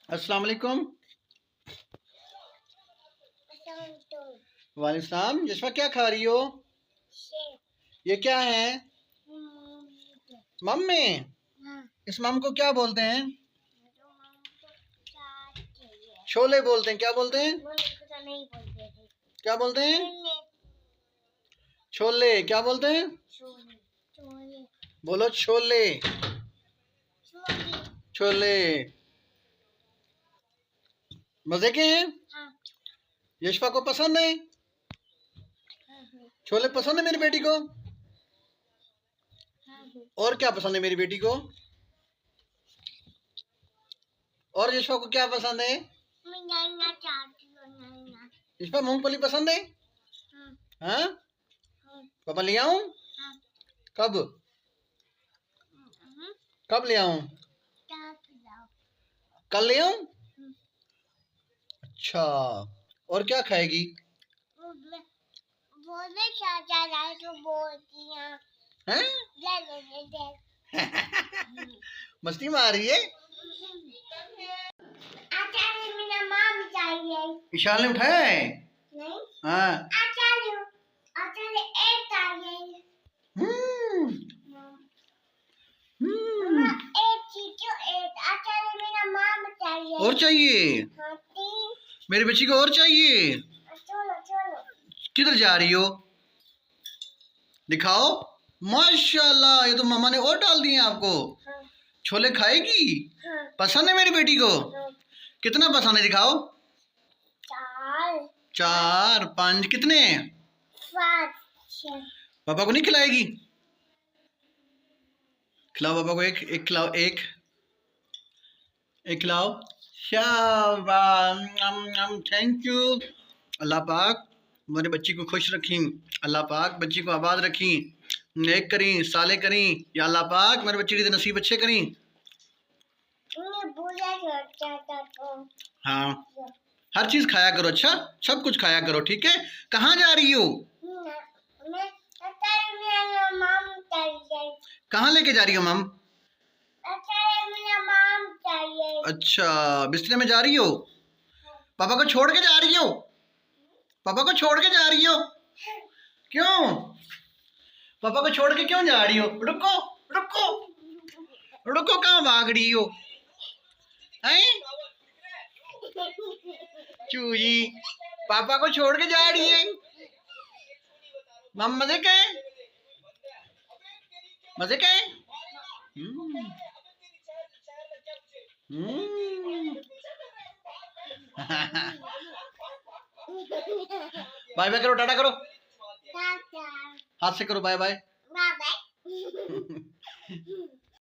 अस्सलाम वालेकुम। वालेकुम सलाम। यशवा क्या खा रही हो? ये क्या है? मम्मी। इस मम को क्या बोलते हैं? छोले बोलते हैं। क्या बोलते हैं? क्या बोलते हैं? छोले। क्या बोलते हैं? बोलो छोले। छोले मजे के हैं। यशवा को पसंद है? छोले पसंद है मेरी बेटी को। और क्या पसंद है मेरी बेटी को? और यशवा को क्या पसंद है? यशवा मूंगफली पसंद है। हाँ, पापा ले आऊं? कब? कब ले आऊं? कल ले आऊं? अच्छा, और क्या खाएगी? हैं? मस्ती मार रही है। विशाल ने उठाया है? नहीं। हाँ। और चाहिए? मेरी बच्ची को और चाहिए। किधर जा रही हो? दिखाओ। माशाल्लाह, ये तो मामा ने और डाल दिए आपको। छोले खाएगी? पसंद है मेरी बेटी को? कितना पसंद है दिखाओ। 4 5 कितने? 5। पापा को नहीं खिलाएगी? खिलाओ पापा को। एक खिलाओ। एक खिलाओ। शाबाश। Thank you. अल्लाह पाक मेरी बच्ची को खुश रखी। अल्लाह पाक बच्ची को आबाद रखी, नेक करी, साले करी। या अल्लाह पाक मेरे बच्ची के नसीब अच्छे करी। हाँ, हर चीज खाया करो। अच्छा, सब कुछ खाया करो। ठीक है। कहाँ जा रही हो? कहाँ लेके जा रही हो मम? अच्छा, बिस्तर में जा रही हो? पापा को छोड़ के जा रही हो? पापा को छोड़ के जा रही हो? क्यों? पापा को छोड़ के क्यों जा रही हो? रुको रुको रुको, कहाँ भाग रही हो? हैं? चूजी पापा को छोड़ के जा रही है। मम मजे के? मजे के? बाय बाय करो, टाटा करो। हाथ से करो बाय बाय।